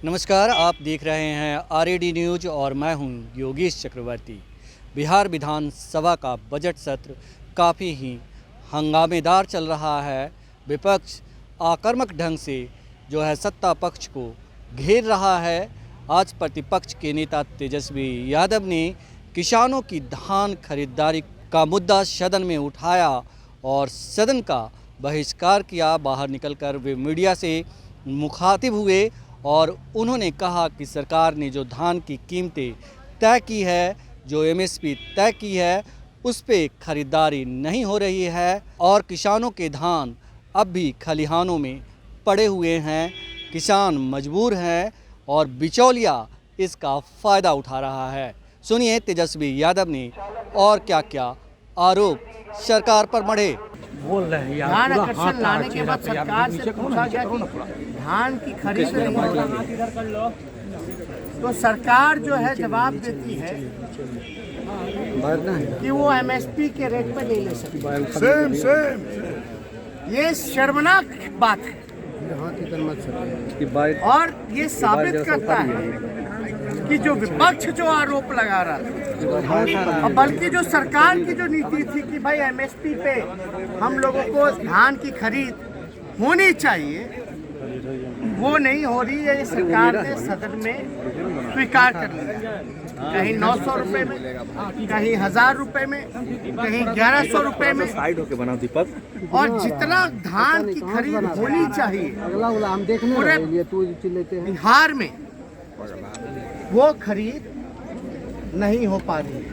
नमस्कार, आप देख रहे हैं आरएडी न्यूज और मैं हूं योगेश चक्रवर्ती। बिहार विधानसभा का बजट सत्र काफ़ी ही हंगामेदार चल रहा है। विपक्ष आक्रामक ढंग से जो है सत्ता पक्ष को घेर रहा है। आज प्रतिपक्ष के नेता तेजस्वी यादव ने किसानों की धान खरीदारी का मुद्दा सदन में उठाया और सदन का बहिष्कार किया। बाहर निकलकर वे मीडिया से मुखातिब हुए और उन्होंने कहा कि सरकार ने जो धान की कीमतें तय की है, जो एमएसपी तय की है, उस पे खरीदारी नहीं हो रही है और किसानों के धान अब भी खलिहानों में पड़े हुए हैं। किसान मजबूर हैं और बिचौलिया इसका फ़ायदा उठा रहा है। सुनिए तेजस्वी यादव ने और क्या क्या आरोप सरकार पर मढ़े। बोल रहे हैं यार, धान पूरा आकर्षण हाथ लाने के चेहरा बाद पे यार, सरकार नीचे से करो पूछा ना, गया नीचे कि करो ना। धान की खरीद नहीं तो सरकार जो है जवाब देती है कि वो एमएसपी के रेट पे नहीं ले सकती। ये शर्मनाक बात है और ये साबित करता है कि जो विपक्ष जो आरोप लगा रहा था और बल्कि जो सरकार की जो नीति थी कि भाई एमएसपी पे हम लोगों को धान की खरीद होनी चाहिए, वो नहीं हो रही है। ये सरकार ने सदन में स्वीकार कर लिया। कहीं 900 रुपए में, कहीं 1000 रुपए में, कहीं 1100 रुपए में साइड होके बना दीपक। और जितना धान की खरीद होनी चाहिए पूरे बिहार में वो खरीद नहीं हो पा रही है।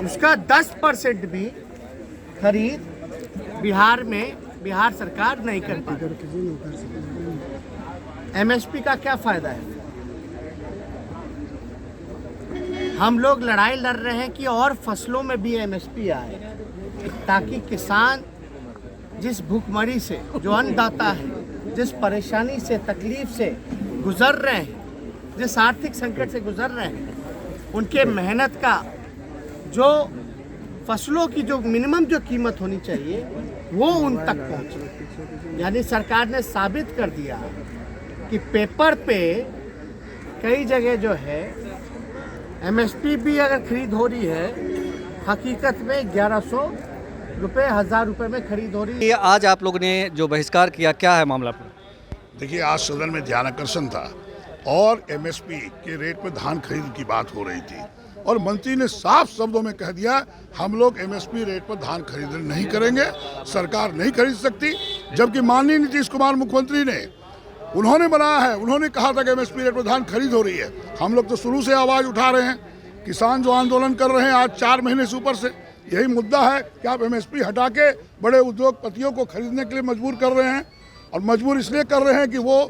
उसका 10% भी खरीद बिहार सरकार नहीं कर पा रही। एमएसपी का क्या फायदा है? हम लोग लड़ाई लड़ रहे हैं कि और फसलों में भी एमएसपी आए ताकि किसान जिस भूखमरी से, जो अन्नदाता है, जिस परेशानी से, तकलीफ से गुजर रहे हैं, जिस आर्थिक संकट से गुजर रहे हैं, उनके मेहनत का जो फसलों की जो मिनिमम जो कीमत होनी चाहिए वो उन तक पहुंचे। यानी सरकार ने साबित कर दिया कि पेपर पे कई जगह जो है एमएसपी भी अगर खरीद हो रही है, हकीकत में 1100 रुपये, 1000 रुपये में खरीद हो रही है। ये आज आप लोगों ने जो बहिष्कार किया, क्या है मामला? देखिए, आज सदन में ध्यान आकर्षण था और एमएसपी के रेट पर धान खरीद की बात हो रही थी और मंत्री ने साफ शब्दों में कह दिया हम लोग एमएसपी रेट पर धान खरीद नहीं करेंगे, सरकार नहीं खरीद सकती। जबकि माननीय नीतीश कुमार मुख्यमंत्री ने उन्होंने बनाया है, उन्होंने कहा था कि एमएसपी रेट पर धान खरीद हो रही है। हम लोग तो शुरू से आवाज़ उठा रहे हैं। किसान जो आंदोलन कर रहे हैं आज 4 महीने से ऊपर से, यही मुद्दा है कि आप एमएसपी हटा के बड़े उद्योगपतियों को खरीदने के लिए मजबूर कर रहे हैं और मजबूर इसलिए कर रहे हैं कि वो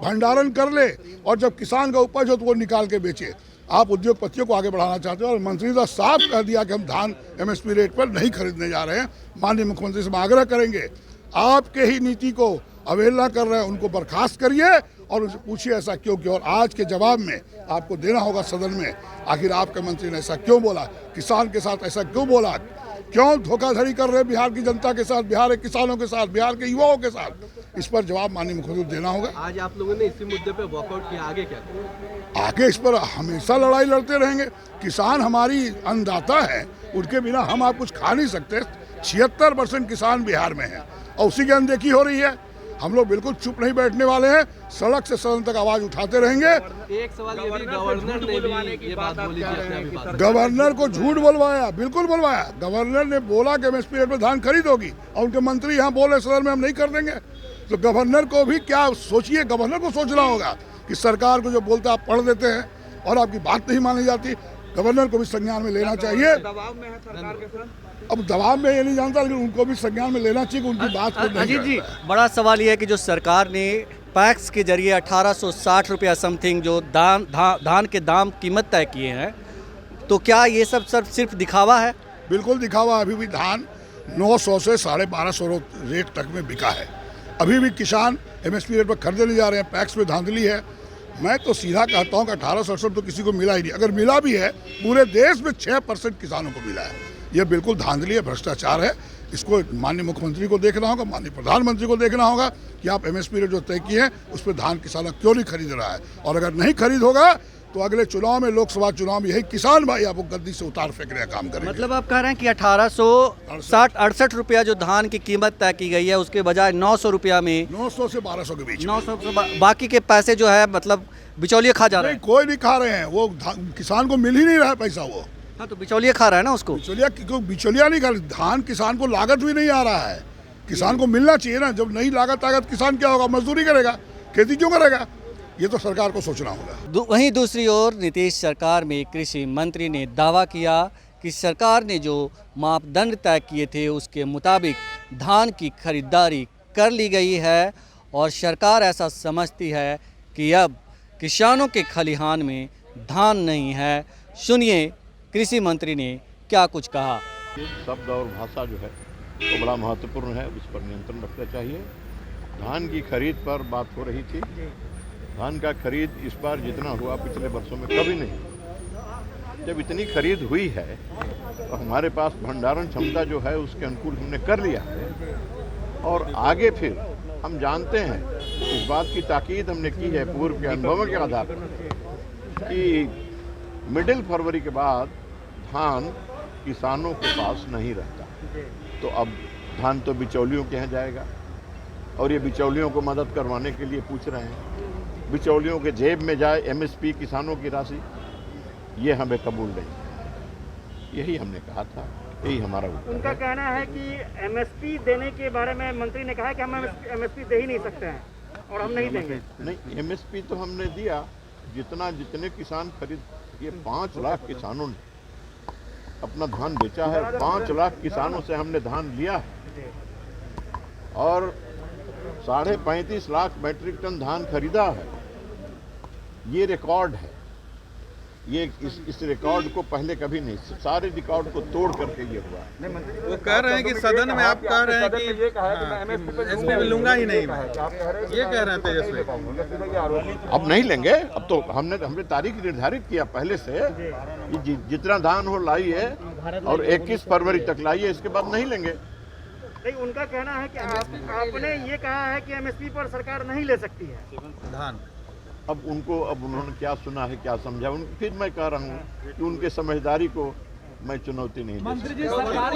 भंडारण कर ले और जब किसान का उपज हो तो वो निकाल के बेचे। आप उद्योगपतियों को आगे बढ़ाना चाहते हो और मंत्री ने साफ कह दिया कि हम धान एमएसपी रेट पर नहीं खरीदने जा रहे हैं। माननीय मुख्यमंत्री से हम आग्रह करेंगे, आपके ही नीति को अवहेलना कर रहे हैं, उनको बर्खास्त करिए और उनसे पूछिए ऐसा क्यों किया और आज के जवाब में आपको देना होगा सदन में, आखिर आपके मंत्री ने ऐसा क्यों बोला, किसान के साथ ऐसा क्यों बोला, क्यों धोखाधड़ी कर रहे हैं बिहार की जनता के साथ, बिहार के किसानों के साथ, बिहार के युवाओं के साथ। इस पर जवाब माननीय मुख्यमंत्री देना होगा। आज आप लोगों ने इसी मुद्दे पे वॉकआउट किया, आगे क्या? आगे इस पर हमेशा लड़ाई लड़ते रहेंगे। किसान हमारी अन्नदाता है, उनके बिना हम आप कुछ खा नहीं सकते। 76% किसान बिहार में है और उसी की अनदेखी हो रही है। हम लोग बिल्कुल चुप नहीं बैठने वाले हैं, सड़क से सदन तक आवाज उठाते रहेंगे। एक सवाल ये भी, गवर्नर ने भी ये बात बोली थी। गवर्नर को झूठ बुलवाया, बिल्कुल बुलवाया। गवर्नर ने बोला कि एमएसपी रेट पर धान खरीद होगी और उनके मंत्री यहाँ बोले सदन में हम नहीं कर देंगे। तो गवर्नर को भी क्या सोचिए, गवर्नर को सोचना होगा कि सरकार को जो बोलता आप पढ़ देते हैं और आपकी बात नहीं मानी जाती। गवर्नर को भी संज्ञान में लेना चाहिए। दबाव में है सरकार के साथ। अब दबाव में ये नहीं जानता, लेकिन उनको भी संज्ञान में लेना चाहिए कि उनकी बात को नहीं अजीत जी, करता है। बड़ा सवाल ये है कि जो सरकार ने पैक्स के जरिए 1860 रुपया समथिंग जो धान के दाम कीमत तय किए हैं, तो क्या ये सब सिर्फ दिखावा है? बिल्कुल दिखावा। अभी भी धान 900 से 1250 रेट तक में बिका है। अभी भी किसान एमएसपी रेट पर खरीदे नहीं जा रहे हैं। पैक्स में धांधली है। मैं तो सीधा कहता हूँ कि 1867 तो किसी को मिला ही नहीं। अगर मिला भी है, पूरे देश में 6% किसानों को मिला है। ये बिल्कुल धांधली है, भ्रष्टाचार है। इसको माननीय मुख्यमंत्री को देखना होगा, माननीय प्रधानमंत्री को देखना होगा कि आप एमएसपी रेट जो तय किए हैं उस पर धान किसान क्यों नहीं खरीद रहा है। और अगर नहीं खरीद होगा तो अगले चुनाव में, लोकसभा चुनाव में, यही किसान भाई आपको गद्दी से उतार फेंकने का काम करेंगे। मतलब आप कह रहे हैं कि 1868 रुपया जो धान की कीमत तय की गई है उसके बजाय 900 रुपया में, 900 से 1200 के बीच में। 900 से बाकी के पैसे जो है मतलब बिचौलिए खा जा रहे नहीं, हैं। कोई नहीं खा रहे हैं, वो किसान को मिल ही नहीं रहा है पैसा। वो हाँ, तो बिचौलिए खा रहा है ना उसको। बिचौलिया नहीं खा रहे, धान किसान को लागत भी नहीं आ रहा है। किसान को मिलना चाहिए ना। जब नहीं लागत आगत, किसान क्या होगा, मजदूरी करेगा, खेती क्यों करेगा। ये तो सरकार को सोचना होगा। वहीं दूसरी ओर नीतीश सरकार में कृषि मंत्री ने दावा किया कि सरकार ने जो मापदंड तय किए थे उसके मुताबिक धान की खरीदारी कर ली गई है और सरकार ऐसा समझती है कि अब किसानों के खलिहान में धान नहीं है। सुनिए कृषि मंत्री ने क्या कुछ कहा। शब्द और भाषा जो है वो बड़ा महत्वपूर्ण है, उस पर नियंत्रण रखना चाहिए। धान की खरीद पर बात हो रही थी। धान का खरीद इस बार जितना हुआ पिछले वर्षों में कभी नहीं। जब इतनी खरीद हुई है तो हमारे पास भंडारण क्षमता जो है उसके अनुकूल हमने कर लिया है। और आगे फिर हम जानते हैं, इस बात की ताकीद हमने की है पूर्व के अनुभवों के आधार पर कि मिडिल फरवरी के बाद धान किसानों के पास नहीं रहता। तो अब धान तो बिचौलियों के यहाँ जाएगा और ये बिचौलियों को मदद करवाने के लिए पूछ रहे हैं। बिचौलियों के जेब में जाए एमएसपी किसानों की राशि, ये हमें कबूल नहीं। यही हमने कहा था, यही हमारा उत्तर उनका कहना है कि एमएसपी देने के बारे में मंत्री ने कहा कि हम एमएसपी दे ही नहीं सकते हैं और हम नहीं देंगे। नहीं, एमएसपी तो हमने दिया जितने किसान खरीद, ये 5 लाख किसानों ने अपना धान बेचा है। 5 लाख किसानों से हमने धान लिया है और 35.5 लाख मैट्रिक टन धान खरीदा है। ये रिकॉर्ड है। ये इस रिकॉर्ड को पहले कभी नहीं, सारे रिकॉर्ड को तोड़ करके ये हुआ है। वो कह रहे हैं कि सदन में आप कह रहे हैं कि एमएसपी लूंगा ही नहीं, ये कह रहे हैं तेजस्वी। अब नहीं लेंगे। अब तो हमने तारीख निर्धारित किया पहले से कि जितना धान हो लाइए और 21 फरवरी तक लाइए, इसके बाद नहीं लेंगे। नहीं, उनका कहना है कि आपने ये कहा है कि एमएसपी पर सरकार नहीं ले सकती है धान। अब उन्होंने क्या सुना है, क्या समझा, फिर मैं कह रहा हूँ कि उनके समझदारी को मैं चुनौती नहीं दे सकता।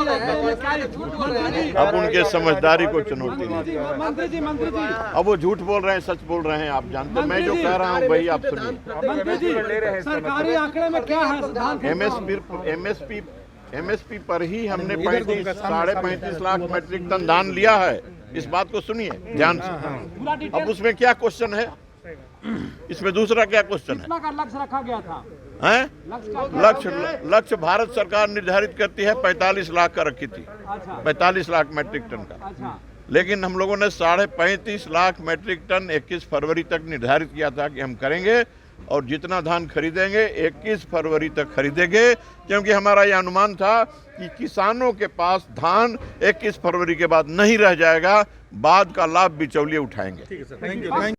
अब उनके समझदारी को चुनौती नहीं दे सकता। अब वो झूठ बोल रहे हैं, सच बोल रहे हैं, आप जानते हैं। मैं जो कह रहा हूँ वही आप सुनिए। सरकारी आंकड़े में क्या है? एमएसपी पर ही हमने 35 लाख मैट्रिक टन धान लिया है। इस बात को सुनिए ध्यान से। अब उसमें क्या क्वेश्चन है, इसमें दूसरा क्या क्वेश्चन है? लक्ष्य रखा गया था लक्ष्य भारत सरकार निर्धारित करती है 45 लाख का रखी थी। 45 लाख मैट्रिक टन का। लेकिन हम लोगों ने 35.5 लाख मैट्रिक टन 21 फरवरी तक निर्धारित किया था कि हम करेंगे और जितना धान खरीदेंगे 21 फरवरी तक खरीदेंगे, क्योंकि हमारा यह अनुमान था कि किसानों के पास धान 21 फरवरी के बाद नहीं रह जाएगा। बाद का लाभ बिचौलिए उठाएंगे।